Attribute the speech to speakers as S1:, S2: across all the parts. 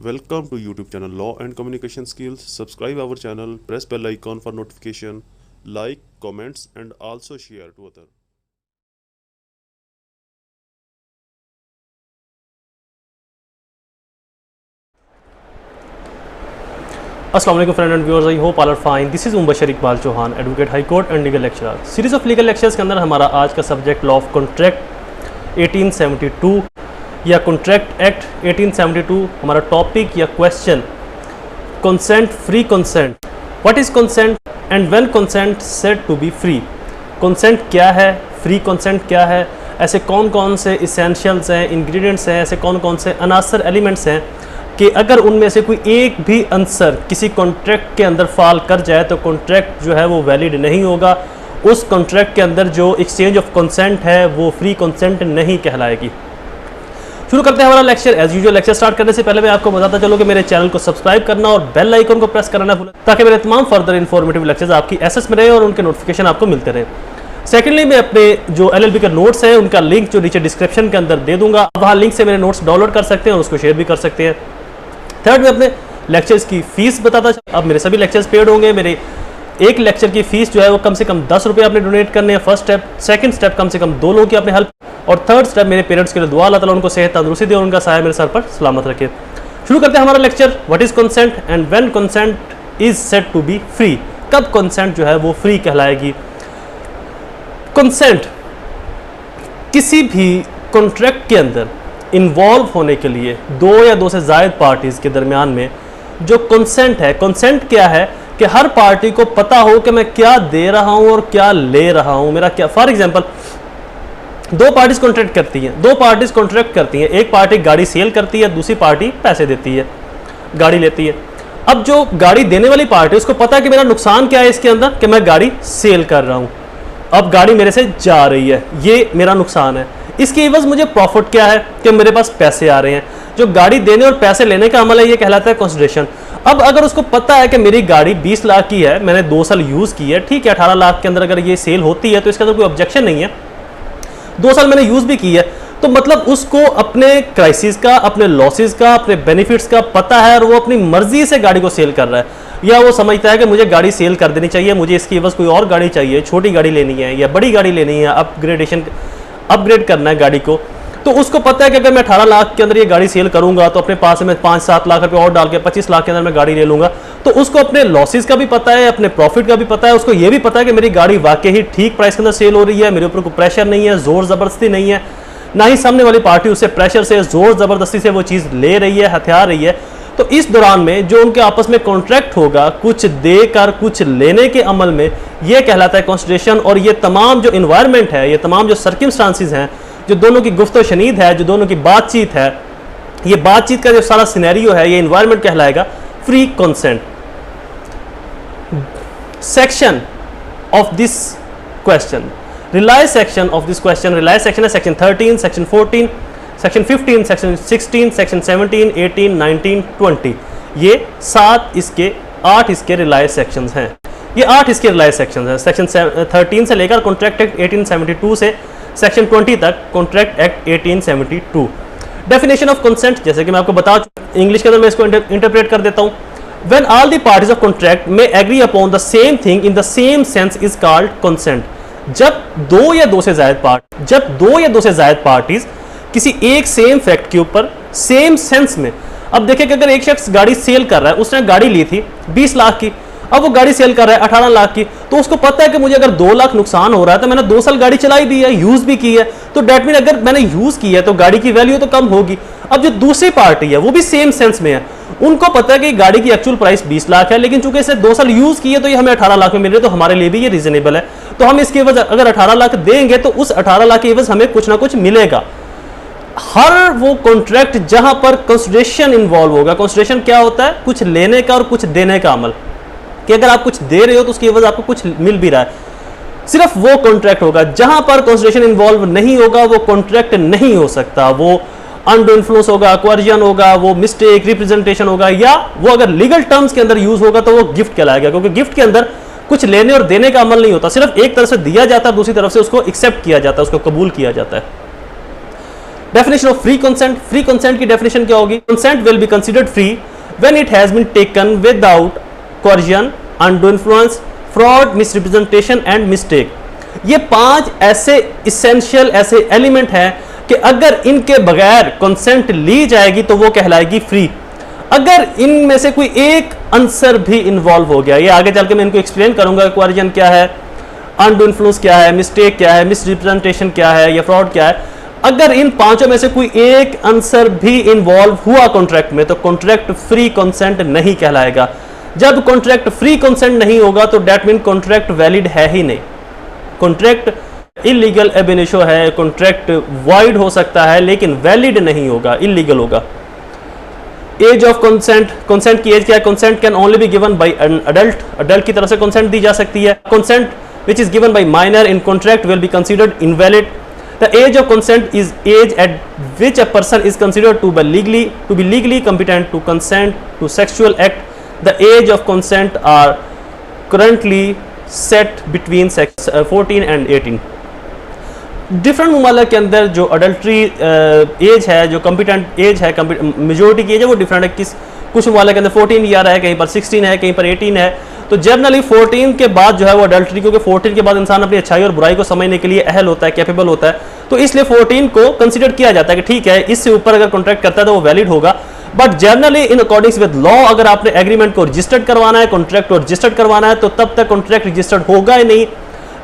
S1: Welcome to YouTube channel Law and Communication Skills. Subscribe our channel, press bell icon for notification, like, comments and also share to others.
S2: अस्सलाम वालेकुम friend and viewers, I hope all are fine. This is Mubashar Iqbal Chauhan, advocate high court and legal lecturer. Series of legal lectures के अंदर हमारा आज का subject law of contract 1872 या contract act 1872। हमारा topic या question consent, free consent. What is consent and when consent said to be free. Consent क्या है, फ्री कंसेंट क्या है, ऐसे कौन कौन से इसेंशियल्स हैं, इंग्रेडिएंट्स हैं, ऐसे कौन कौन से अनासर एलिमेंट्स हैं कि अगर उनमें से कोई एक भी आंसर किसी कॉन्ट्रैक्ट के अंदर फॉल कर जाए तो कॉन्ट्रैक्ट जो है वो वैलिड नहीं होगा। उस कॉन्ट्रैक्ट के अंदर जो एक्सचेंज ऑफ कंसेंट है वो फ्री कंसेंट नहीं कहलाएगी। शुरू करते हैं हमारा lecture. As usual lecture start करने से पहले मैं आपको बताता चलो कि मेरे चैनल को सब्सक्राइब करना और बेल आइकन को प्रेस करना भूलें ताकि मेरे तमाम फर्दर इन्फॉर्मेटिव लेक्चर्स आपकी एक्सेस में रहे और उनके नोटिफिकेशन आपको मिलते रहे। सेकेंडली, मैं अपने जो LLB के नोट्स हैं उनका लिंक जो नीचे डिस्क्रिप्शन के अंदर दे दूंगा, वहाँ लिंक से मेरे नोट्स डाउनलोड कर सकते हैं और उसको शेयर भी कर सकते हैं। थर्ड, मैं अपने लेक्चर्स की फीस बताता चला। अब मेरे सभी लेक्चर्स पेड होंगे। मेरे एक लेक्चर की फीस जो है वो कम से कम 10 रुपये आपने डोनेट करने हैं, फर्स्ट स्टेप। सेकंड स्टेप, कम से कम 2 लोगों की आपने हेल्प। और थर्ड स्टेप, मेरे पेरेंट्स के लिए दुआ, अल्लाह ताला उनको सेहत तंदुरुस्ती दे और उनका साया मेरे सर पर सलामत रखे। शुरू करते हैं हमारा lecture. What is consent and when consent is said to be free. कब कंसेंट जो है वो फ्री कहलाएगी। कंसेंट किसी भी कॉन्ट्रैक्ट के अंदर इन्वॉल्व होने के लिए दो या दो से ज़ायद पार्टीज़ के दरमियान में जो कंसेंट है, कंसेंट क्या है कि हर पार्टी को पता हो कि मैं क्या दे रहा हूं और क्या ले रहा हूं, मेरा क्या। फॉर एग्जांपल, दो पार्टीज कॉन्ट्रैक्ट करती हैं। एक पार्टी गाड़ी सेल करती है, दूसरी पार्टी पैसे देती है, गाड़ी लेती है। अब जो गाड़ी देने वाली पार्टी, उसको पता है कि मेरा नुकसान क्या है इसके अंदर, कि मैं गाड़ी सेल कर रहा हूं। अब गाड़ी मेरे से जा रही है, ये मेरा नुकसान है। इसके एवज मुझे प्रॉफिट क्या है कि मेरे पास पैसे आ रहे हैं। जो गाड़ी देने और पैसे लेने का अमल है ये कहलाता है कंसिडरेशन। अब अगर उसको पता है कि मेरी गाड़ी 20 लाख की है, मैंने 2 साल यूज़ की है, ठीक है, 18 लाख के अंदर अगर ये सेल होती है तो इसके अंदर कोई ऑब्जेक्शन नहीं है। 2 साल मैंने यूज़ भी की है, तो मतलब उसको अपने क्राइसिस का, अपने लॉसेस का, अपने बेनिफिट्स का पता है और वो अपनी मर्जी से गाड़ी को सेल कर रहा है। या वो समझता है कि मुझे गाड़ी सेल कर देनी चाहिए, मुझे इसकी बस कोई और गाड़ी चाहिए, छोटी गाड़ी लेनी है या बड़ी गाड़ी लेनी है, अपग्रेड करना है गाड़ी को। तो उसको पता है कि अगर मैं 18 लाख के अंदर ये गाड़ी सेल करूंगा तो अपने पास में 5-7 लाख रुपए और डाल के 25 लाख के अंदर मैं गाड़ी ले लूंगा। तो उसको अपने लॉसेस का भी पता है, अपने प्रॉफिट का भी पता है। उसको ये भी पता है कि मेरी गाड़ी वाकई ही ठीक प्राइस के अंदर सेल हो रही है, मेरे ऊपर कोई प्रेशर नहीं है, जोर जबरदस्ती नहीं है, ना ही सामने वाली पार्टी उससे प्रेशर से, जोर जबरदस्ती से वो चीज़ ले रही है, हथियार रही है। तो इस दौरान में जो उनके आपस में कॉन्ट्रैक्ट होगा, कुछ देकर कुछ लेने के अमल में, यह कहलाता है कंसिडरेशन। और ये तमाम जो इन्वायरमेंट है, ये तमाम जो सर्कमस्टांसिस हैं, जो दोनों की गुफ्तो शनीद है, जो दोनों की बातचीत है, ये बातचीत का जो सारा सिनेरियो है, ये इन्वायरमेंट कहलाएगा free consent. Section of this question, रिलाय सेक्शन ऑफ दिस क्वेश्चन, रिलाय सेक्शन है section 13, section 14, section 15, section 16, section 17, 18, 19, 20। ये 8 इसके रिलाय सेक्शंस हैं। ये 8 इसके रिलाय सेक्शंस हैं। सेक्शन 13 से लेकर कॉन्ट्रैक्ट एक्ट 1872 से सेक्शन 20 तक contract act 1872। Definition of consent, जैसे कि मैं आपको बता चुका, इंग्लिश के अंदर मैं इसको इंटरप्रेट कर देता हूं। When all the parties of contract में agree upon the same thing in the same sense is called consent. जब दो या दो से जायद पार्टीज किसी एक सेम फैक्ट के ऊपर सेम सेंस में, अब देखिए कि अगर एक शख्स गाड़ी सेल कर रहा है, उसने गाड़ी ली थी 20 लाख की, अब वो गाड़ी सेल कर रहा है 18 लाख की, तो उसको पता है कि मुझे अगर 2 लाख नुकसान हो रहा है तो मैंने 2 साल गाड़ी चलाई भी है, यूज भी की है, तो डेट मीन अगर मैंने यूज की है तो गाड़ी की वैल्यू तो कम होगी। अब जो दूसरी पार्टी है वो भी सेम सेंस में है, उनको पता है कि गाड़ी की एक्चुअल प्राइस 20 लाख है, लेकिन चूंकि इसे 2 साल यूज की है तो ये हमें 18 लाख में मिल रही है, तो हमारे लिए भी ये रीजनेबल है। तो हम इसके एवज अगर 18 लाख देंगे तो उस 18 लाख के एवज हमें कुछ ना कुछ मिलेगा। हर वो कॉन्ट्रैक्ट जहां पर कंसिडरेशन इन्वॉल्व होगा, कंसिडरेशन क्या होता है, कुछ लेने का और कुछ देने का अमल, कि अगर आप कुछ दे रहे हो तो उसकी एवज आपको कुछ मिल भी रहा है, सिर्फ वो कॉन्ट्रैक्ट होगा। जहां पर कंसिडरेशन इन्वॉल्व नहीं होगा वो कॉन्ट्रैक्ट नहीं हो सकता। वो अनडू इन्फ्लुएंस होगा, क्वार्जन होगा, वो मिस्टेक, रिप्रेजेंटेशन होगा, या वो अगर लीगल टर्म्स के अंदर यूज होगा तो वो गिफ्ट कहलाएगा, क्योंकि गिफ्ट के अंदर कुछ लेने और देने का अमल नहीं होता, सिर्फ एक तरफ से दिया जाता है, दूसरी तरफ से उसको एक्सेप्ट किया जाता है, उसको कबूल किया जाता है। डेफिनेशन ऑफ फ्री कंसेंट की डेफिनेशन क्या होगी? Consent will be considered free when it has been taken without coercion, undue influence, fraud, misrepresentation and mistake. ये 5 ऐसे इसेंशियल ऐसे एलिमेंट हैं कि अगर इनके बगैर कंसेंट ली जाएगी तो वो कहलाएगी फ्री। अगर इनमें से कोई एक आंसर भी इन्वॉल्व हो गया, ये आगे चल के मैं इनको एक्सप्लेन करूंगा, कोर्जन क्या है, अनडू इन्फ्लुएंस क्या है, मिस्टेक क्या है, मिसरिप्रेजेंटेशन क्या है या फ्रॉड क्या है, अगर इन 5 में से कोई एक आंसर भी इन्वॉल्व हुआ कॉन्ट्रैक्ट में तो कॉन्ट्रैक्ट फ्री कंसेंट नहीं कहलाएगा। जब कॉन्ट्रैक्ट फ्री कंसेंट नहीं होगा तो डेट मीन कॉन्ट्रैक्ट वैलिड है ही नहीं, कॉन्ट्रैक्ट इलीगल एब इनिशियो है, कॉन्ट्रैक्ट वॉइड हो सकता है लेकिन वैलिड नहीं होगा, इलीगल होगा। एज ऑफ कंसेंट, कंसेंट की एज क्या है? Consent can only be given by an adult, adult की तरफ से कंसेंट दी जा सकती है। Consent which is given by minor in contract will be considered invalid. The age of consent is age at which a person is considered to be legally competent to consent to sexual act. The age of consent are currently set between 14 and 18. Different ममालिक के अंदर जो adultery as है, जो competent as है, majority की as है वो डिफरेंट है। कुछ ममालिक के अंदर 14 ईयर है, कहीं पर 16 है, कहीं पर 18 है। तो जनरली 14 के बाद जो है वो अडल्ट्री, क्योंकि 14 के बाद इंसान अपनी अच्छाई और बुराई को समझने के लिए अहल होता है, कैपेबल होता है, तो इसलिए 14 को कंसीडर किया जाता है कि ठीक है इससे ऊपर अगर कॉन्ट्रैक्ट करता है तो वो वैलिड होगा। But generally in according with law अगर आपने एग्रीमेंट को रजिस्टर्ड करवाना है, कॉन्ट्रैक्ट को रजिस्टर्ड करवाना है तो तब तक कॉन्ट्रैक्ट रजिस्टर्ड होगा ही नहीं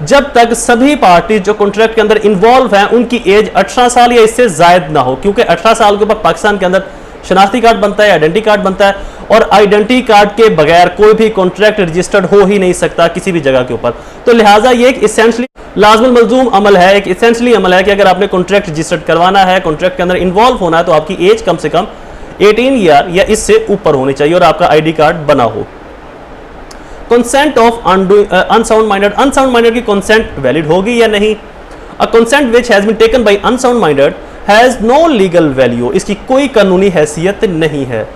S2: जब तक सभी पार्टी जो कॉन्ट्रैक्ट के अंदर इन्वॉल्व हैं उनकी एज 18 साल या इससे जायद ना हो। क्योंकि 18 साल के ऊपर पाकिस्तान के अंदर शनाख्ती कार्ड बनता है, आइडेंटिटी कार्ड बनता है और आइडेंटिटी कार्ड के बगैर कोई भी कॉन्ट्रैक्ट रजिस्टर्ड हो ही नहीं सकता किसी भी जगह के ऊपर। तो लिहाजा ये एक इसेंशियली लाज़िम मलज़ूम अमल है, एक इसेंशियली अमल है कि अगर आपने कॉन्ट्रैक्ट रजिस्टर्ड करवाना है, कॉन्ट्रैक्ट के अंदर इन्वॉल्व होना है तो आपकी एज कम से कम 18 ईयर या इससे ऊपर होनी चाहिए और आपका आईडी कार्ड बना हो। Consent of unsound minded, unsound minded की कंसेंट वैलिड होगी या नहीं? A consent which has been taken by unsound minded has no legal value, इसकी कोई कानूनी हैसियत नहीं है।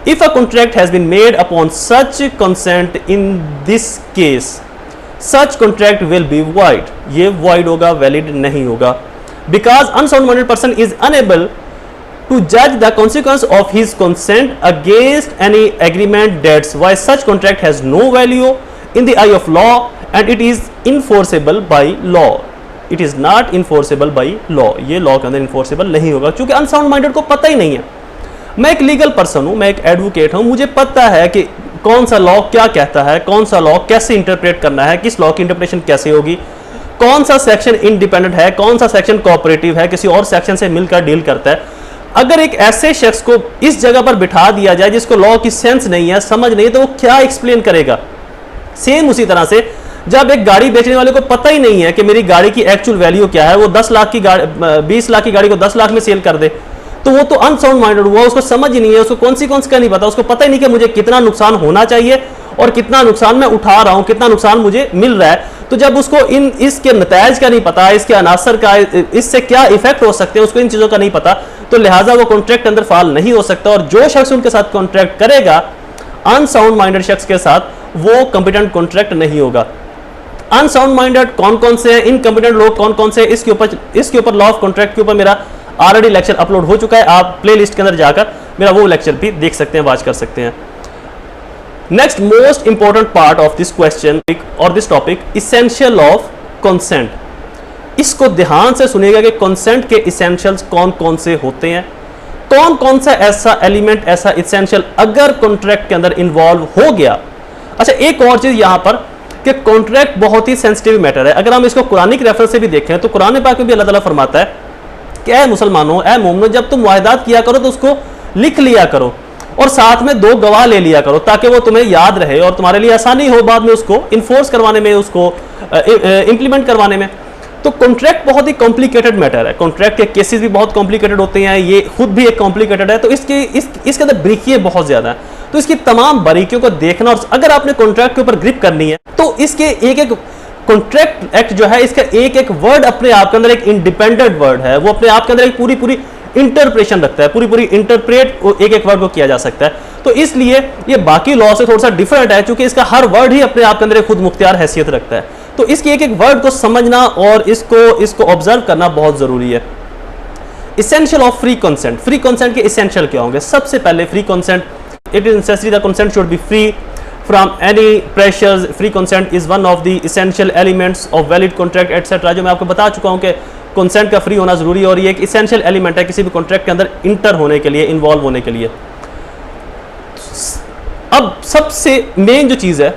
S2: If a contract has been made upon such consent in this case such contract will be void, ये वॉइड होगा, valid नहीं होगा। Because unsound minded person is unable to judge the consequence of his consent against any agreement, that's why such contract has no value in the eye of law and it is enforceable by law. It is not enforceable by law, ये law के अंदर enforceable नहीं होगा क्योंकि unsound minded को पता ही नहीं है। मैं एक लीगल पर्सन हूँ, मैं एक एडवोकेट हूँ, मुझे पता है कि कौन सा लॉ क्या कहता है, कौन सा लॉ कैसे इंटरप्रेट करना है, किस लॉ की इंटरप्रेटेशन कैसे होगी, कौन सा सेक्शन इंडिपेंडेंट है, कौन सा सेक्शन कोऑपरेटिव है, किसी और सेक्शन से मिलकर डील करता है। अगर एक ऐसे शख्स को इस जगह पर बिठा दिया जाए जिसको लॉ की सेंस नहीं है, समझ नहीं है, तो वो क्या एक्सप्लेन करेगा? सेम उसी तरह से जब एक गाड़ी बेचने वाले को पता ही नहीं है कि मेरी गाड़ी की एक्चुअल वैल्यू क्या है, वो 10 लाख की गाड़ी 20 लाख की गाड़ी को 10 लाख में सेल कर दे तो वो तो अनसाउंड माइंडेड हुआ, उसको समझ ही नहीं है, उसको कॉन्सिक्वेंस का नहीं पता, उसको पता ही नहीं कि मुझे कितना नुकसान होना चाहिए और कितना नुकसान मैं उठा रहा हूं, कितना नुकसान मुझे मिल रहा है। तो जब उसको इसके नतायज का नहीं पता, इसके अनासर का, इससे क्या इफेक्ट हो सकते हैं, उसको इन चीजों का नहीं पता, तो लिहाजा वो कॉन्ट्रैक्ट अंदर फाल नहीं हो सकता। और जो शख्स उनके साथ कॉन्ट्रैक्ट करेगा अनसाउंड माइंडेड शख्स के साथ, वो कंपिटेंट कॉन्ट्रैक्ट नहीं होगा। अनसाउंड माइंडेड कौन कौन से हैं, इनकम्पिटेंट लोग कौन कौन से, इसके ऊपर लॉ ऑफ कॉन्ट्रैक्ट के ऊपर मेरा ऑलरेडी लेक्चर अपलोड हो चुका है, आप प्ले लिस्ट के अंदर जाकर मेरा वो लेक्चर भी देख सकते हैं, वॉच कर सकते हैं। Next most important part of this question और this topic, essential of consent. इसको ध्यान से सुनिएगा कि कंसेंट के इसेंशियल्स कौन कौन से होते हैं, कौन कौन सा ऐसा एलिमेंट, ऐसा इसेंशियल अगर कॉन्ट्रैक्ट के अंदर इन्वॉल्व हो गया। अच्छा, एक और चीज यहां पर कि कॉन्ट्रैक्ट बहुत ही सेंसिटिव मैटर है। अगर हम इसको कुरानिक रेफरेंस से भी देखें तो कुरान पाक में भी अल्लाह ताला फरमाता है कि ऐ मुसलमानों, ऐ मोमिनो, जब तुम वाहिदात किया करो तो उसको लिख लिया करो और साथ में 2 गवाह ले लिया करो ताकि वो तुम्हें याद रहे और तुम्हारे लिए आसानी हो बाद में उसको इन्फोर्स करवाने में, उसको इंप्लीमेंट करवाने में। तो कॉन्ट्रैक्ट बहुत ही कॉम्प्लिकेटेड मैटर है, कॉन्ट्रैक्ट के केसेस भी बहुत कॉम्प्लिकेटेड होते हैं, ये खुद भी एक कॉम्प्लिकेटेड है। तो इसके अंदर बारीकियां बहुत ज्यादा है, तो इसकी तमाम बारीकियों को देखना, और अगर आपने कॉन्ट्रैक्ट के ऊपर ग्रिप करनी है तो इसके एक कॉन्ट्रैक्ट एक्ट जो है, इसका एक वर्ड अपने आप के अंदर एक इंडिपेंडेंट वर्ड है, वो अपने आप के अंदर एक पूरी इंटरप्रेशन रखता है, पूरी इंटरप्रेट एक वर्ड को किया जा सकता है। तो इसलिए ये बाकी लॉ से थोड़ा सा डिफरेंट है क्योंकि इसका हर वर्ड ही अपने आप के अंदर एक खुद मुख्तियार हैसियत रखता है। तो इसके एक वर्ड को समझना और इसको ऑब्जर्व करना बहुत जरूरी है। Essential of free consent, free consent के इसेंशियल क्या होंगे? सबसे पहले free consent, it is necessary the consent should be free from any pressures, free consent is one of the essential elements of valid contract etcetera. जो मैं आपको बता चुका हूं कि कंसेंट का फ्री होना जरूरी है और ये एक इसेंशियल एलिमेंट है किसी भी कॉन्ट्रैक्ट के अंदर इंटर होने के लिए, इन्वॉल्व होने के लिए। अब सबसे मेन जो चीज है,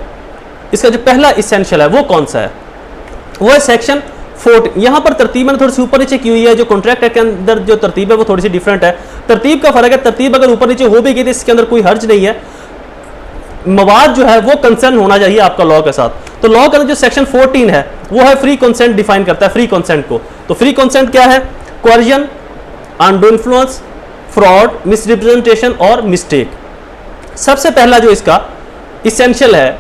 S2: इसका जो पहला इसेंशियल है वो कौन सा है? वो है सेक्शन 14। यहां पर तरतीब मैंने थोड़ी सी ऊपर नीचे की हुई है, जो कॉन्ट्रैक्ट के अंदर जो तरतीब है वो थोड़ी सी डिफरेंट है। तरतीब का फर्क है, तरतीब अगर ऊपर नीचे हो भी गई तो इसके अंदर कोई हर्ज नहीं है, मवाद जो है वो कंसर्न होना चाहिए आपका लॉ के साथ। तो लॉ का जो सेक्शन 14 है वो है फ्री कंसेंट, डिफाइन करता है फ्री कंसेंट को। तो फ्री कंसेंट क्या है? कोएर्जन, अनडू इन्फ्लुएंस, फ्रॉड, मिसरिप्रेजेंटेशन और मिस्टेक। सबसे पहला जो इसका इसेंशियल है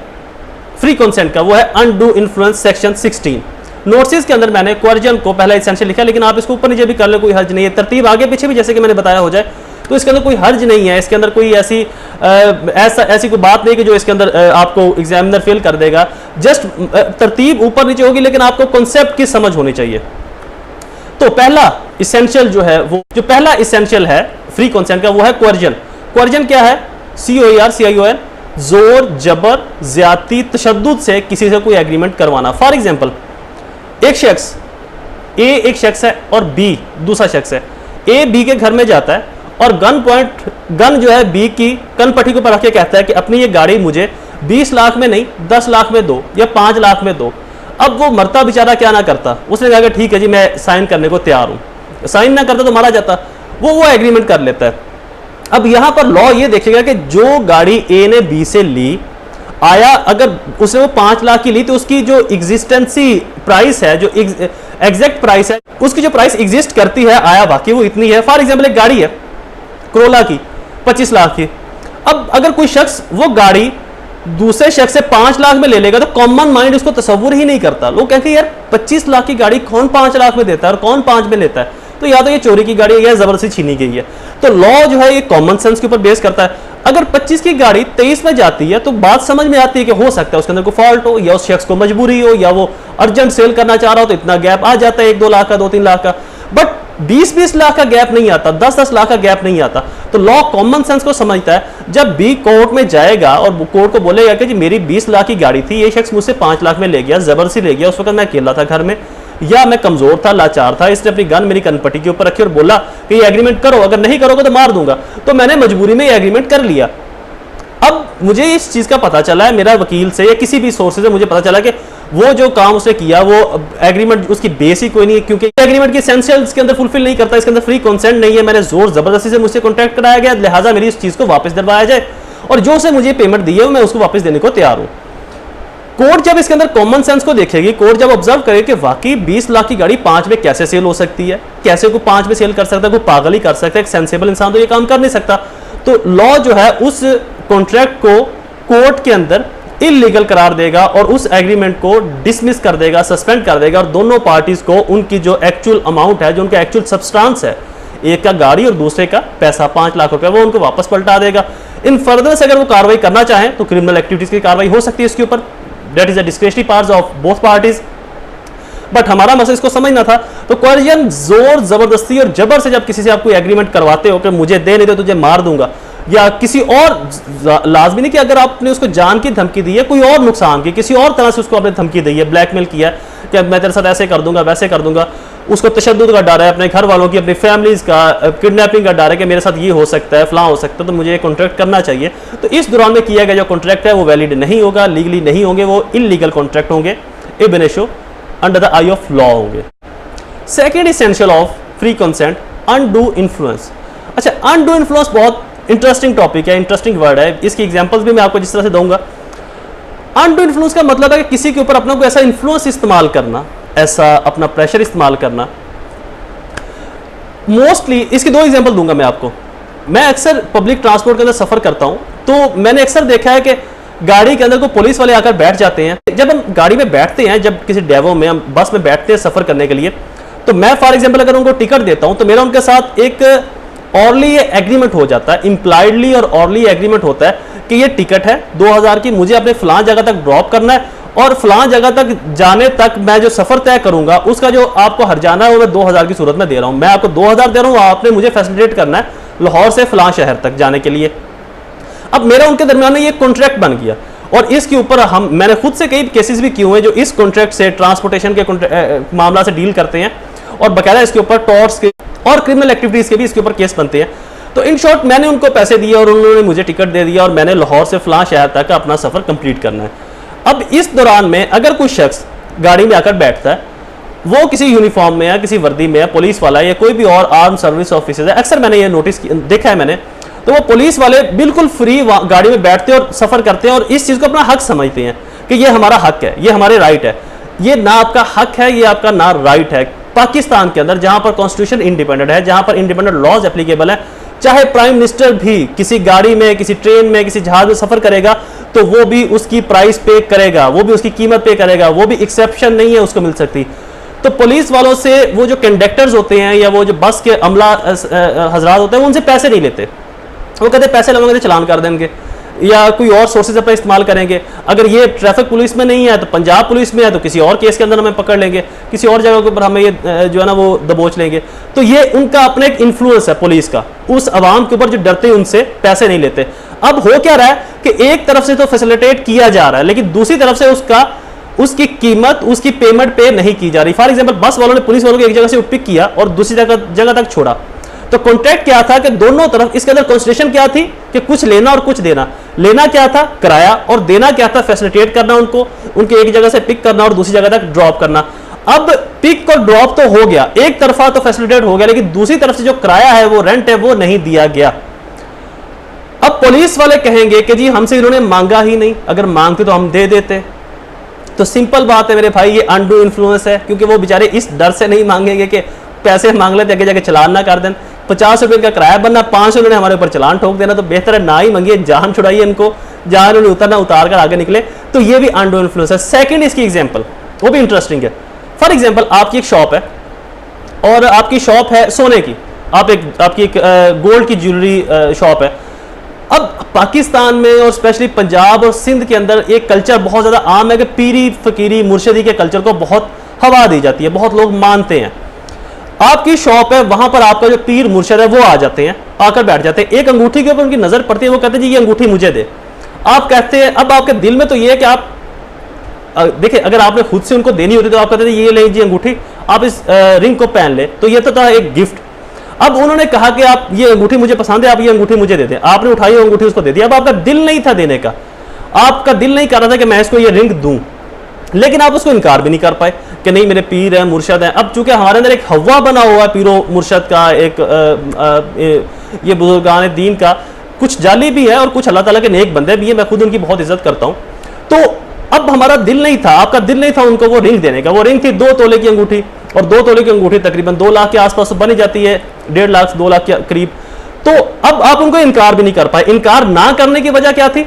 S2: फ्री कंसेंट का वो है अनडू इन्फ्लुएंस, सेक्शन 16। नोटिस के अंदर मैंने कोएर्जन को पहला इसेंशियल लिखा, लेकिन आप इसको ऊपर नीचे भी कर ले, कोई हर्ज नहीं है। तरतीब आगे पीछे भी जैसे कि मैंने बताया हो जाए तो इसके अंदर कोई हर्ज नहीं है। इसके अंदर कोई ऐसी कोई बात नहीं कि जो इसके अंदर आपको एग्जामिनर फेल कर देगा। जस्ट तरतीब ऊपर नीचे होगी, लेकिन आपको कॉन्सेप्ट की समझ होनी चाहिए। तो पहला इसेंशियल जो है, वो जो पहला इसेंशियल है फ्री कंसेंट का वो है कोएर्जन। कोएर्जन क्या है? COER, जोर, जबर, ज्यादती, तशद्दुद से किसी से कोई एग्रीमेंट करवाना। फॉर एग्जाम्पल, एक शख्स ए एक शख्स है और बी दूसरा शख्स है। ए बी के घर में जाता है और गन जो है बी की कनपट्टी के ऊपर रख के कहता है कि अपनी ये गाड़ी मुझे 20 लाख में नहीं 10 लाख में दो या 5 लाख में दो। अब वो मरता बेचारा क्या ना करता, उसने कहा कि ठीक है जी मैं साइन करने को तैयार हूं। साइन ना करता तो मारा जाता, वो एग्रीमेंट कर लेता है। अब यहां पर लॉ ये देखेगा कि जो गाड़ी ए ने बी से ली, आया अगर उसने वो 5 लाख की ली तो उसकी जो एग्जिस्टेंसी प्राइस है, जो एग्जैक्ट प्राइस है, उसकी जो प्राइस एग्जिस्ट करती है, आया बाकी वो इतनी है। फॉर एग्जाम्पल एक गाड़ी है कोरोला की 25 लाख की। अब अगर कोई शख्स वो गाड़ी दूसरे शख्स से 5 लाख में ले लेगा तो कॉमन माइंड उसको तस्वुर ही नहीं करता। लोग कहते हैं यार 25 लाख की गाड़ी कौन 5 लाख में देता है और कौन 5 में लेता है, तो या तो ये चोरी की गाड़ी है या जबरदस्ती छीनी गई है। तो लॉ जो है ये कॉमन सेंस के ऊपर बेस करता है। अगर 25 की गाड़ी 23 में जाती है तो बात समझ में आती है कि हो सकता है उसके अंदर कोई फॉल्ट हो या उस शख्स को मजबूरी हो या वो अर्जेंट सेल करना चाह रहा हो, तो इतना गैप आ जाता है 1-2 लाख का, 2-3 लाख का। बट 20-20 लाख का गैप नहीं आता, 10-10 लाख का गैप नहीं आता। तो लॉ कॉमन सेंस को समझता है। जब बी कोर्ट में जाएगा और कोर्ट को बोलेगा कि जी मेरी 20 लाख की गाड़ी थी, ये शख्स मुझसे 5 लाख में ले गया, जबरदस्ती ले गया, उस वक्त मैं अकेला था घर में या मैं कमजोर था, लाचार था, इसने अपनी गन मेरी कनपट्टी के ऊपर रखी और बोला कि ये एग्रीमेंट करो, अगर नहीं करोगे तो मार दूंगा, तो मैंने मजबूरी में ये एग्रीमेंट कर लिया। अब मुझे इस चीज का पता चला है, मेरा वकील से या किसी भी सोर्स से मुझे पता चला कि वो जो काम उसने किया वो एग्रीमेंट उसकी बेस ही कोई नहीं है, क्योंकि एग्रीमेंट की एसेंशियल्स के अंदर फुलफिल नहीं करता, इसके अंदर फ्री कंसेंट नहीं है, मैंने जोर जबरदस्ती से मुझसे कॉन्ट्रैक्ट कराया गया, लिहाजा मेरी इस चीज को वापस दिलवाया जाए और जो उसने मुझे पेमेंट दी है मैं उसको वापस देने को तैयार हूं। कोर्ट जब इसके अंदर कॉमन सेंस को देखेगी, कोर्ट जब ऑब्जर्व करे कि वाकई 20 लाख की गाड़ी 5 में कैसे सेल हो सकती है, कैसे कोई 5 में सेल कर सकता है, कोई पागल ही कर सकता है, एक सेंसेबल इंसान तो ये काम कर नहीं सकता। तो लॉ जो है उस कॉन्ट्रैक्ट को कोर्ट के अंदर इलीगल करार देगा और उस एग्रीमेंट को डिसमिस कर देगा, सस्पेंड कर देगा और दोनों पार्टीज को उनकी जो एक्चुअल अमाउंट है, जो उनका एक्चुअल सब्सटेंस है, एक का गाड़ी और दूसरे का पैसा 5 लाख रुपए, वो उनको वापस पलटा देगा। इन फर्दर से अगर वो कार्रवाई करना चाहें तो क्रिमिनल एक्टिविटीज की कार्रवाई हो सकती है इसके ऊपर, that is the discretionary powers of both parties. But हमारा मसला इसको समझना था। तो कोएर्जन, जोर जबरदस्ती और जबर से जब किसी से आप कोई एग्रीमेंट करवाते हो कि मुझे दे नहीं दे तुझे मार दूंगा, या किसी और लाजमी नहीं कि अगर आपने उसको जान की धमकी दी है, कोई और नुकसान की, किसी और तरह से उसको आपने धमकी दी है, ब्लैकमेल किया कि मैं तेरे साथ ऐसे कर दूंगा वैसे कर दूंगा, उसको तशद्दुद का डर है, अपने घर वालों की, अपनी फैमिलीज का, किडनैपिंग का डर है कि मेरे साथ ये हो सकता है, फलां हो सकता है, तो मुझे ये कॉन्ट्रैक्ट करना चाहिए। तो इस दौरान में किया गया जो कॉन्ट्रैक्ट है वो वैलिड नहीं होगा, लीगली नहीं होंगे, वो इलीगल कॉन्ट्रैक्ट होंगे, ab initio under the eye of law होंगे। Second essential of free consent, undue influence. अच्छा, अनडू इन्फ्लुएंस बहुत इंटरेस्टिंग टॉपिक है, इंटरेस्टिंग वर्ड है, इसकी एग्जांपल्स भी मैं आपको जिस तरह से दूंगा। अनडू इन्फ्लुएंस का मतलब है कि किसी के ऊपर अपना कोई ऐसा इन्फ्लुएंस इस्तेमाल करना, ऐसा अपना प्रेशर इस्तेमाल करना। मोस्टली इसके 2 एग्जांपल दूंगा मैं आपको। मैं अक्सर पब्लिक ट्रांसपोर्ट के अंदर सफर करता हूं, तो मैंने अक्सर देखा है कि गाड़ी के अंदर को पुलिस वाले आकर बैठ जाते हैं। जब हम गाड़ी में बैठते हैं, जब किसी डेवो में हम बस में बैठते हैं सफर करने के लिए, तो मैं फॉर एग्जाम्पल अगर उनको टिकट देता हूं तो मेरा उनके साथ एक ऑरली एग्रीमेंट हो जाता है, इंप्लाइडली और ऑरली एग्रीमेंट होता है कि ये टिकट है 2000 की, मुझे अपने फलां जगह तक ड्रॉप करना है और फलां जगह तक जाने तक मैं जो सफर तय करूंगा उसका जो आपको हर्जाना है वो मैं 2000 की सूरत में दे रहा हूं, मैं आपको 2000 दे रहा हूं, आपने मुझे फैसिलिटेट करना है लाहौर से फलां शहर तक जाने के लिए। अब मेरा उनके दरमियान में ये कॉन्ट्रैक्ट बन गया और इसके ऊपर मैंने खुद से कई केसेस भी किए हुए जो इस कॉन्ट्रैक्ट से ट्रांसपोर्टेशन के मामला से डील करते हैं और बाकायदा इसके ऊपर टॉर्ट्स के और क्रिमिनल एक्टिविटीज के भी इसके ऊपर केस बनते हैं। तो इन शॉर्ट मैंने उनको पैसे दिए और उन्होंने मुझे टिकट दे दिया और मैंने लाहौर से फलां शहर तक अपना सफर कंप्लीट करना है। अब इस दौरान में अगर कोई शख्स गाड़ी में आकर बैठता है, वो किसी यूनिफॉर्म में है, किसी वर्दी में है, पुलिस वाला या कोई भी और आर्म सर्विस ऑफिसर है, अक्सर मैंने ये नोटिस देखा है मैंने, तो वो पुलिस वाले बिल्कुल फ्री गाड़ी में बैठते हैं और सफर करते हैं और इस चीज को अपना हक समझते हैं कि ये हमारा हक है, ये हमारे राइट है। ये ना आपका हक है, ये आपका ना राइट है। पाकिस्तान के अंदर जहां पर कॉन्स्टिट्यूशन इंडिपेंडेंट है, जहां पर इंडिपेंडेंट लॉज एप्लीकेबल है, चाहे प्राइम मिनिस्टर भी किसी गाड़ी में, किसी ट्रेन में, किसी जहाज में सफर करेगा तो वो भी उसकी प्राइस पे करेगा, वो भी उसकी कीमत पे करेगा, वो भी एक्सेप्शन नहीं है उसको मिल सकती। तो पुलिस वालों से वो जो कंडक्टर्स होते हैं या वो जो बस के अमला हजरात होते हैं, वो उनसे पैसे नहीं लेते। वो कहते पैसे लगेंगे तो चलान कर देंगे या कोई और सोर्सेज अपना इस्तेमाल करेंगे। अगर ये ट्रैफिक पुलिस में नहीं है तो पंजाब पुलिस में है तो किसी और केस के अंदर हमें पकड़ लेंगे, किसी और जगह के ऊपर हमें ये जो है ना वो दबोच लेंगे। तो ये उनका अपना एक इन्फ्लुएंस है पुलिस का, उस आवाम के ऊपर जो डरते हैं उनसे पैसे नहीं लेते। अब हो क्या रहा है कि एक तरफ से तो फैसिलिटेट किया जा रहा है लेकिन दूसरी तरफ से उसकी कीमत, उसकी पेमेंट पे नहीं की जा रही। फॉर एग्जाम्पल बस वालों ने पुलिस वालों को एक जगह से पिक किया और दूसरी जगह तक छोड़ा, तो कॉन्ट्रैक्ट क्या था कि दोनों तरफ इसके अंदर कॉन्स्टिट्यूशन क्या थी कि कुछ लेना और कुछ देना। लेना क्या था किराया और देना क्या था फैसिलिटेट करना, उनके एक जगह से पिक करना और दूसरी जगह तक ड्रॉप करना। अब पिक और ड्रॉप तो हो गया, एक तरफा तो फैसिलिटेट हो गया, लेकिन दूसरी तरफ से जो किराया है, वो रेंट है, वो नहीं दिया गया। अब पुलिस वाले कहेंगे कि जी हमसे इन्होंने मांगा ही नहीं, अगर मांगते तो हम दे देते। तो सिंपल बात है मेरे भाई, ये अनडू इन्फ्लुएंस है, क्योंकि वो बेचारे इस डर से नहीं मांगेंगे कि पैसे मांग लेते आगे जाके चलान ना कर दें। 50 रुपए का किराया बनना, 500 उन्होंने हमारे ऊपर चलान ठोक देना, तो बेहतर है ना ही मांगिए, जान छुड़ाइए इनको, जहां उन्होंने उतरना उतार कर आगे निकले। तो ये भी अनडू इन्फ्लुएंस है। सेकंड इसकी एग्जांपल वो भी इंटरेस्टिंग है। फॉर एग्जांपल आपकी एक शॉप है और आपकी शॉप है सोने की, आपकी एक गोल्ड की ज्वेलरी शॉप है। अब पाकिस्तान में और स्पेशली पंजाब और सिंध के अंदर एक कल्चर बहुत ज़्यादा आम है कि पीरी फकीरी मुर्शदी के कल्चर को बहुत हवा दी जाती है, बहुत लोग मानते हैं। आपकी शॉप है, वहां पर आपका जो पीर मुर्शद है वो आ जाते हैं, आकर बैठ जाते हैं, एक अंगूठी के ऊपर उनकी नजर पड़ती है, वो कहते हैं जी ये अंगूठी मुझे दे। आप कहते हैं, अब आपके दिल में तो ये है कि आप देखिए, अगर आपने खुद से उनको देनी होती तो आप कहते थे ये ले जी अंगूठी, आप इस रिंग को पहन ले, तो ये तो था एक गिफ्ट। अब उन्होंने कहा कि आप ये अंगूठी मुझे पसंद है, आप ये अंगूठी मुझे दे दें। आपने उठाई अंगूठी उसको दे दिया। अब आपका दिल नहीं था देने का, आपका दिल नहीं कर रहा था कि मैं इसको ये रिंग दूं, लेकिन आप उसको इनकार भी नहीं कर पाए कि नहीं मेरे पीर है मुर्शद है। अब चूंकि हमारे अंदर एक हवा बना हुआ है पीरो मुर्शद का, एक ये बुजुर्गान दीन का, कुछ जाली भी है और कुछ अल्लाह ताला के नेक बंदे भी है, मैं खुद उनकी बहुत इज्जत करता हूं। तो अब हमारा दिल नहीं था, आपका दिल नहीं था उनको वो रिंग देने का। वो रिंग थी 2 तोले की अंगूठी, और 2 तोले की अंगूठी तकरीबन 2 लाख के आसपास बनी जाती है, 1.5 लाख 2 लाख के करीब। तो अब आप उनको इनकार भी नहीं कर पाए। इनकार ना करने की वजह क्या थी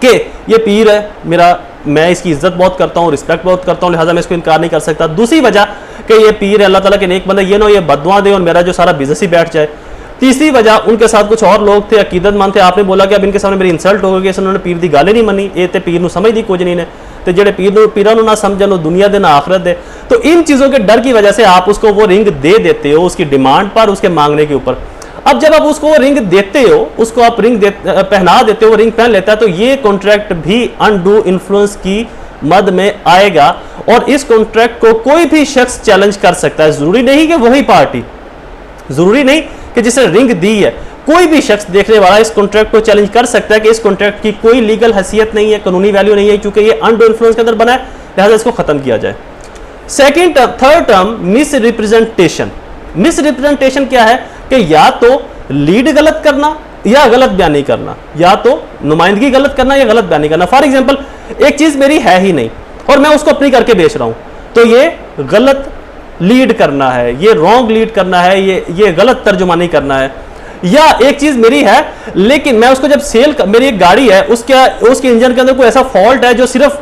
S2: कि ये पीर है मेरा, मैं इसकी इज्जत बहुत करता हूँ, रिस्पेक्ट बहुत करता हूँ, लिहाजा मैं इसको इनकार नहीं कर सकता। दूसरी वजह कि ये पीर है, अल्लाह ताला के नेक बंदा, ये ना ये बददुआ दे और मेरा जो सारा बिजनेस ही बैठ जाए। तीसरी वजह, उनके साथ कुछ और लोग थे अकीदतमंद थे, आपने बोला कि अब इनके सामने मेरी इंसल्ट हो गई, उन्होंने पीर की गाले नहीं मनी, ये तो पीर समझ दी कुछ नहीं ने, तो जेडे पीरा ना समझन दुनिया दे ना आखरत दे। तो इन चीज़ों के डर की वजह से आप उसको वो रिंग दे देते हो उसकी डिमांड पर, उसके मांगने के ऊपर। अब जब आप उसको वो रिंग देते हो, उसको आप रिंग पहना देते हो, वो रिंग पहन लेता है, तो ये कॉन्ट्रैक्ट भी अनडू इन्फ्लुएंस की मद में आएगा और इस कॉन्ट्रैक्ट को कोई भी शख्स चैलेंज कर सकता है। जरूरी नहीं कि वही पार्टी, जरूरी नहीं कि जिसने रिंग दी है, कोई भी शख्स देखने वाला इस कॉन्ट्रैक्ट को चैलेंज कर सकता है कि इस कॉन्ट्रैक्ट की कोई लीगल हैसियत नहीं है, कानूनी वैल्यू नहीं है, क्योंकि ये अनडू इन्फ्लुएंस के अंदर बना है, लिहाजा इसको खत्म किया जाए। Third term miss representation. Miss representation क्या है कि या तो लीड गलत करना या गलत बयानी करना, या तो नुमाइंदगी गलत करना या गलत बयानी करना। फॉर एग्जाम्पल, एक चीज मेरी है ही नहीं और मैं उसको अपनी करके बेच रहा हूं, तो ये गलत लीड करना है, ये रॉन्ग लीड करना है, ये गलत तर्जुमानी करना है। या एक चीज मेरी है लेकिन मैं उसको जब मेरी एक गाड़ी है, उसके इंजन के अंदर कोई ऐसा फॉल्ट है जो सिर्फ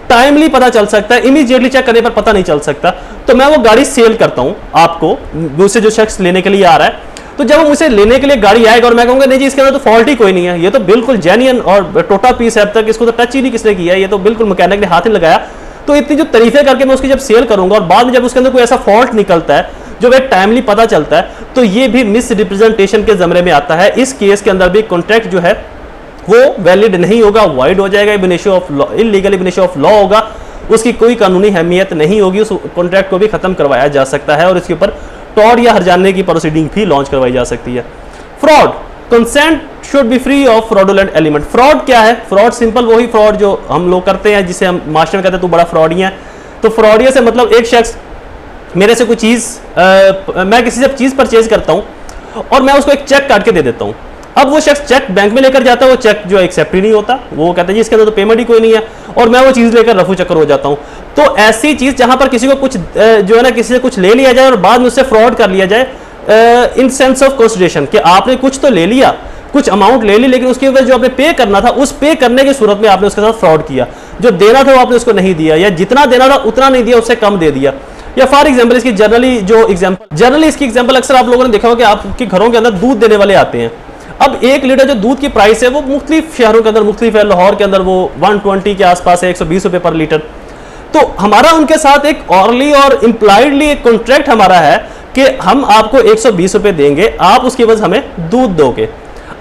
S2: टाइमली पता चल सकता है, इमीडिएटली चेक करने पर पता नहीं चल सकता, तो मैं वो गाड़ी सेल करता हूं आपको, दूसरे जो शख्स लेने के लिए आ रहा है, तो जब वो मुझसे लेने के लिए गाड़ी आएगा और मैं कहूँगा नहीं जी इसके अंदर तो फॉल्ट ही कोई नहीं है, ये तो बिल्कुल जेन्युइन और टोटा पीस है, अब तक इसको तो टच ही नहीं किसने किया, ये तो बिल्कुल मैकेनिक ने हाथ ही लगाया, तो इतनी जो तारीफें करके मैं उसकी जब सेल करूंगा और बाद में जब उसके अंदर कोई ऐसा फॉल्ट निकलता है जो वे टाइमली पता चलता है, तो ये भी मिस रिप्रेजेंटेशन के जमरे में आता है। इस केस के अंदर भी कॉन्ट्रैक्ट जो है वो वैलिड नहीं होगा, वाइड हो जाएगा, ab initio of law, illegal ab initio of law होगा, उसकी कोई कानूनी अहमियत नहीं होगी, उस कॉन्ट्रैक्ट को भी खत्म करवाया जा सकता है और इसके ऊपर टॉर्ट या हरजाने की प्रोसीडिंग भी लॉन्च करवाई जा सकती है। Fraud, consent should be free of fraudulent element. Fraud क्या है? फ्रॉड सिंपल वही फ्रॉड जो हम लोग करते हैं, जिसे हम मास्टर में कहते हैं तू बड़ा फ्रॉडिया है। तो फ्रॉडिया से मतलब एक शख्स मेरे से कोई चीज़ मैं किसी से चीज़ परचेज करता हूँ और मैं उसको एक चेक काट के दे देता हूँ। अब वो शख्स चेक बैंक में लेकर जाता है, वो चेक जो एक्सेप्ट ही नहीं होता, वो कहता है जी इसके अंदर तो पेमेंट ही कोई नहीं है, और मैं वो चीज़ लेकर रफू चक्कर हो जाता हूँ। तो ऐसी चीज़ जहाँ पर किसी को कुछ जो है ना किसी से कुछ ले लिया जाए और बाद में उससे फ्रॉड कर लिया जाए इन सेंस ऑफ कंसिडरेशन कि आपने कुछ तो ले लिया, कुछ अमाउंट ले ली, लेकिन उसके ऊपर जो आपने पे करना था उस पे करने की सूरत में आपने उसके साथ फ्रॉड किया, जो देना था वो आपने उसको नहीं दिया, या जितना देना था उतना नहीं दिया, उससे कम दे दिया। या फॉर एग्जांपल इसकी जनरली इसकी एग्जांपल अक्सर आप लोगों ने देखा होगा कि आपके घरों के अंदर दूध देने वाले आते हैं। अब 1 लीटर जो दूध की प्राइस है वो मुख्तलिफ शहरों के अंदर मुख्तलिफ है, लाहौर के अंदर वो 120 के आसपास है, 120 रुपए पर लीटर। तो हमारा उनके साथ एक ऑरली और इम्प्लाइडली एक कॉन्ट्रैक्ट हमारा है कि हम आपको 120 रुपए देंगे, आप उसके बाद हमें दूध दोगे।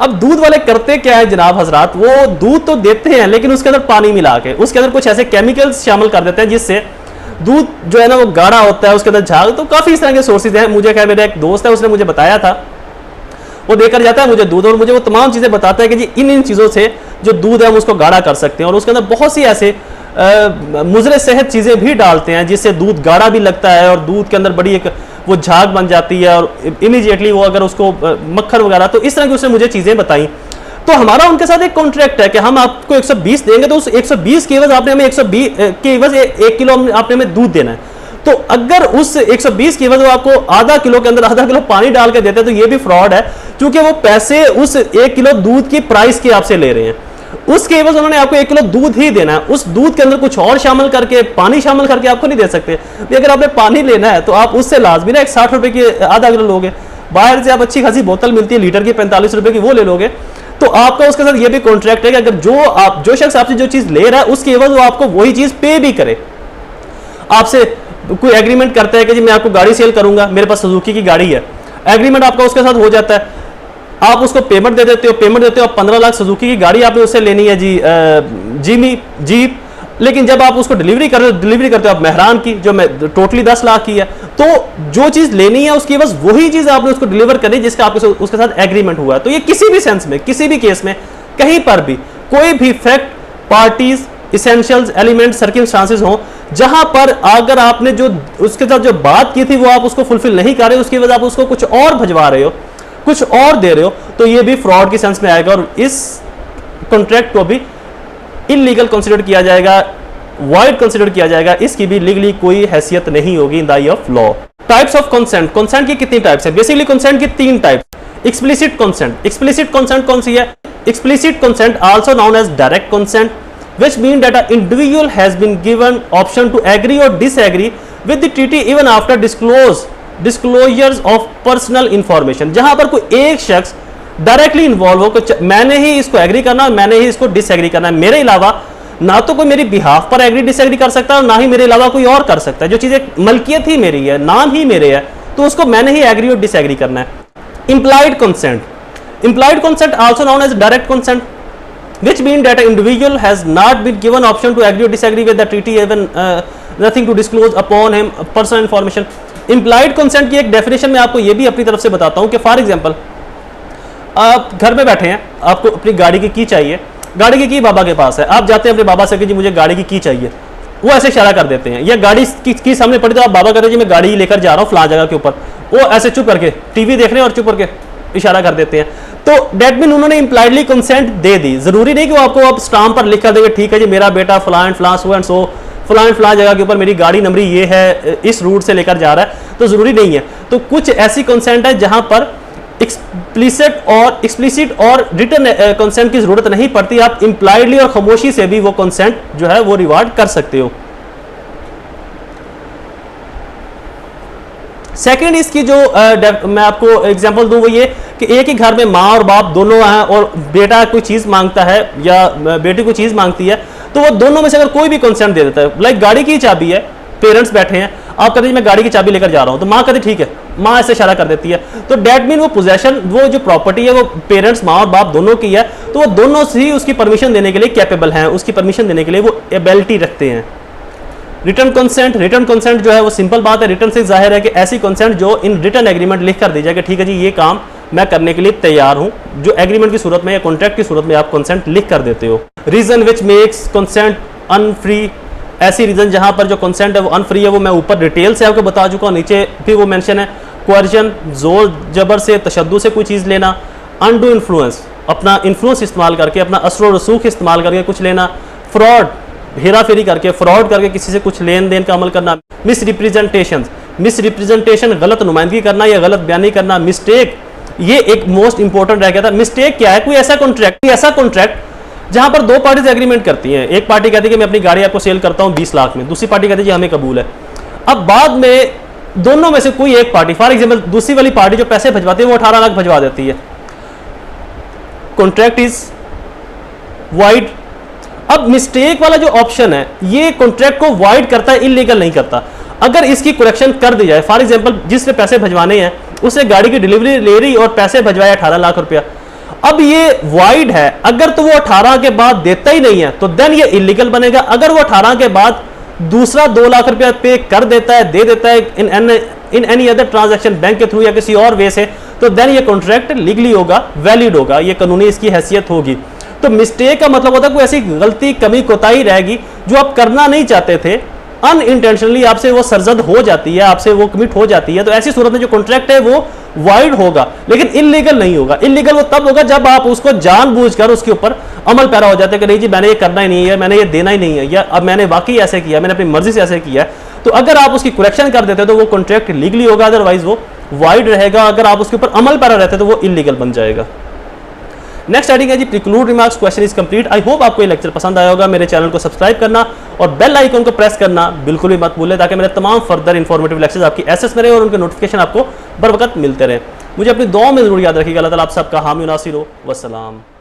S2: अब दूध वाले करते क्या है जनाब हजरात, वो दूध तो देते हैं लेकिन उसके अंदर पानी मिला के उसके अंदर कुछ ऐसे केमिकल्स शामिल कर देते हैं जिससे दूध जो है ना वो गाढ़ा होता है, उसके अंदर झाग, तो काफी इस तरह के सोर्सेज हैं। मुझे क्या, मेरा एक दोस्त है उसने मुझे बताया था, वो देकर जाता है मुझे दूध और मुझे वो तमाम चीजें बताता है कि जी इन चीजों से जो दूध है हम उसको गाढ़ा कर सकते हैं, और उसके अंदर बहुत सी ऐसे मुजरे सेहत चीजें भी डालते हैं जिससे दूध गाढ़ा भी लगता है और दूध के अंदर बड़ी एक वो झाग बन जाती है और इमीडिएटली वो अगर उसको मक्खन वगैरह, तो इस तरह की उसने मुझे चीजें बताई। तो हमारा उनके साथ एक कॉन्ट्रैक्ट है कि हम आपको 120 देंगे, तो उस 120 के एवज आपने हमें 120 के एवज 1 किलो आपने हमें दूध देना है। तो अगर उस 120 की एवज वो आपको आधा किलो के अंदर आधा किलो पानी डाल के देते हैं तो ये भी फ्रॉड है, क्योंकि वो पैसे उस 1 किलो दूध की प्राइस के आपसे ले रहे हैं, उसके एवज उन्होंने आपको 1 किलो दूध ही देना है, उस दूध के अंदर कुछ और शामिल करके पानी शामिल करके आपको नहीं दे सकते। अगर आपने पानी लेना है तो आप उससे लाजमी ना एक 60 रुपए की आधा किलो लोगे, बाहर से आप अच्छी खासी बोतल मिलती है लीटर की 45 रुपए की, वो ले लोगे। तो आपका उसके साथ ये भी कॉन्ट्रैक्ट है कि अगर जो शख्स आपसे जो चीज ले रहा है उसके एवज वो आपको वही चीज पे भी करे। आपसे कोई एग्रीमेंट करता है कि जी मैं आपको गाड़ी सेल करूंगा, मेरे पास सुजुकी की गाड़ी है, एग्रीमेंट आपका उसके साथ हो जाता है, आप उसको पेमेंट दे देते हो, आप 15 लाख सुजुकी की गाड़ी आपने उससे लेनी है जी जिमी जीप, लेकिन जब आप उसको डिलीवरी करते हो आप मेहरान की जो टोटली 10 लाख की है, तो जो चीज लेनी है उसकी बस वही चीज आपने उसको डिलीवर करनी जिसका आपके उसके साथ एग्रीमेंट हुआ है। तो ये किसी भी सेंस में, किसी भी केस में, कहीं पर भी कोई भी fact, parties, essentials, element, circumstances हो जहां पर अगर आपने जो उसके साथ जो बात की थी वो आप उसको फुलफिल नहीं कर रहे, उसकी वजह आप उसको कुछ और भजवा रहे हो, कुछ और दे रहे हो, तो ये भी फ्रॉड की सेंस में आएगा और इस कॉन्ट्रैक्ट को भी इलीगल कंसीडर किया जाएगा, वाइड कंसीडर किया जाएगा, इसकी भी लीगली कोई हैसियत नहीं होगी in the eye of law. Types of consent, consent की कितनी टाइप्स है? बेसिकली कंसेंट की 3 types. Explicit consent, explicit consent कौन सी है? Explicit consent also known as direct consent, which mean that an individual has been given option to agree or disagree with the treaty even after disclosures of personal information। जहां पर कोई एक शख्स directly involve हो, मैंने ही इसको agree करना है, मैंने ही इसको डिसएग्री करना है, मेरे अलावा ना तो कोई मेरी बिहाफ पर एग्री डिसएग्री कर सकता है और ना ही मेरे अलावा कोई और कर सकता है। जो चीजें मलकियत ही मेरी है, नाम ही मेरे है, तो उसको मैंने ही एग्री और डिसएग्री करना है। Implied consent, implied consent also known as direct consent, which mean that an individual has not been given option to agree or disagree with the treaty, even nothing to disclose upon him personal information। implied consent की एक definition मैं आपको ये भी अपनी तरफ से बताता हूँ कि फॉर एग्जांपल आप घर में बैठे हैं, आपको अपनी गाड़ी की चाहिए, गाड़ी की बाबा के पास है, आप जाते हैं अपने बाबा से कि जी मुझे गाड़ी की चाहिए, वो ऐसे इशारा कर देते हैं, या गाड़ी की सामने पड़ी तो आप बाबा कहते हैं जी मैं गाड़ी लेकर जा रहा हूँ फलां जगह के ऊपर, वो ऐसे चुप करके टीवी देख रहे हैं और चुप करके इशारा कर देते हैं। तो डेट मीन उन्होंने इंप्लाइडली कंसेंट दे दी। जरूरी नहीं कि वो आपको आप स्टाम्प पर लिख कर देंगे ठीक है जी मेरा बेटा फलां एंड फलां सो एंड सो फलां एंड फलां जगह के ऊपर मेरी गाड़ी नंबरी ये है, इस रूट से लेकर जा रहा है, तो जरूरी नहीं है। तो कुछ ऐसी कंसेंट है जहां पर एक्सप्लिसिट और रिटन कंसेंट की जरूरत नहीं पड़ती, आप इंप्लाइडली और खामोशी से भी वो कंसेंट जो है वो रिवार्ड कर सकते हो। सेकंड इसकी जो मैं आपको एग्जांपल दूं वो ये कि एक ही घर में माँ और बाप दोनों हैं और बेटा कोई चीज़ मांगता है या बेटी कोई चीज़ मांगती है, तो वो दोनों में से अगर कोई भी कंसेंट दे देता है, लाइक गाड़ी की चाबी है, पेरेंट्स बैठे हैं, आप कहते हैं मैं गाड़ी की चाबी लेकर जा रहा हूं, तो माँ कहती ठीक है, माँ ऐसे इशारा कर देती है, तो डेट मीन वो पोजेशन, वो जो प्रॉपर्टी है वो पेरेंट्स माँ और बाप दोनों की है, तो वो दोनों ही उसकी परमिशन देने के लिए कैपेबल हैं, उसकी परमिशन देने के लिए वो एबिलिटी रखते हैं। रिटर्न कंसेंट जो है वो सिंपल बात है, रिटर्न से जाहिर है कि ऐसी कंसेंट जो इन रिटर्न एग्रीमेंट लिख कर दी जाए कि ठीक है जी ये काम मैं करने के लिए तैयार हूं, जो एग्रीमेंट की सूरत में या कॉन्ट्रैक्ट की सूरत में आप कंसेंट लिख कर देते हो। रीजन विच मेक्स कंसेंट अनफ्री, ऐसी रीजन जहां पर जो कंसेंट है वो अनफ्री है, वो मैं ऊपर डिटेल से आपको बता चुका हूं, नीचे भी वो मेंशन है। क्वर्जन, जोर जबर से, तशद्दुद से कोई चीज़ लेना। अनडू इन्फ्लुएंस, अपना इन्फ्लुएंस इस्तेमाल करके, अपना असर रसूख इस्तेमाल करके कुछ लेना। फ्रॉड, हेरा फेरी करके, फ्रॉड करके किसी से कुछ लेन देन का अमल करना। मिस रिप्रेजेंटेशन, गलत नुमाइंदगी करना या गलत बयानी करना। मिस्टेक, ये एक मोस्ट इंपॉर्टेंट रह गया था। मिस्टेक क्या है? कोई ऐसा कॉन्ट्रैक्ट जहां पर दो पार्टीज एग्रीमेंट करती हैं, एक पार्टी कहती है कि मैं अपनी गाड़ी आपको सेल करता हूं 20 लाख में, दूसरी पार्टी कहती है कि हमें कबूल है। अब बाद में दोनों में से कोई एक पार्टी, फॉर एग्जाम्पल दूसरी वाली पार्टी जो पैसे भिजवाती है वो 18 लाख भिजवा देती है, कॉन्ट्रैक्ट इज वाइड। अब मिस्टेक वाला जो ऑप्शन है ये कॉन्ट्रैक्ट को वाइड करता है, इलीगल नहीं करता। अगर इसकी करेक्शन कर दी जाए, फॉर एग्जाम्पल जिसने पैसे भिजवाने हैं उसने गाड़ी की डिलीवरी ले रही और पैसे भिजवाए 18 लाख रुपया, अब ये वाइड है, अगर तो वो 18 के बाद देता ही नहीं है तो देन ये इलीगल बनेगा। अगर वो 18 के बाद दूसरा 2 लाख रुपया पे कर देता है, दे देता है in any other transaction, bank के थ्रू या किसी और वे से, तो देन ये कॉन्ट्रैक्ट लीगली होगा, वैलिड होगा, ये कानूनी इसकी हैसियत होगी। तो मिस्टेक का मतलब होता है कोई ऐसी गलती, कमी, कोताही रहेगी जो आप करना नहीं चाहते थे, अनइंटेंशनली आपसे वो सरजद हो जाती है, आपसे वो कमिट हो जाती है, तो ऐसी सूरत में जो कॉन्ट्रैक्ट है वो वाइड होगा, लेकिन इलीगल नहीं होगा। इलीगल वो तब होगा जब आप उसको जानबूझकर उसके ऊपर अमल पैरा हो जाते हैं कि नहीं जी मैंने ये करना ही नहीं है, मैंने ये देना ही नहीं है, या अब मैंने वाकई ऐसे किया, मैंने अपनी मर्जी से ऐसे किया है, तो अगर आप उसकी करेक्शन कर देते तो वो कॉन्ट्रैक्ट लीगली होगा, अदरवाइज वो वाइड रहेगा। अगर आप उसके ऊपर अमल पैरा रहते तो वो इलीगल बन जाएगा। नेक्स्ट हेडिंग है जी preclude remarks, question is complete. I hope आपको ये लेक्चर पसंद आया होगा। मेरे चैनल को सब्सक्राइब करना और बेल आइकन को प्रेस करना बिल्कुल भी मत भूलें, ताकि मेरे तमाम फर्दर इन्फॉर्मेटिव लेक्चर्स आपकी एक्सेस में रहे और उनके नोटिफिकेशन आपको बर वक्त मिलते रहे। मुझे अपनी दुआओं में जरूर याद रखिएगा। अल्लाह ताला आप सबका हामी नासिर हो। वस्सलाम।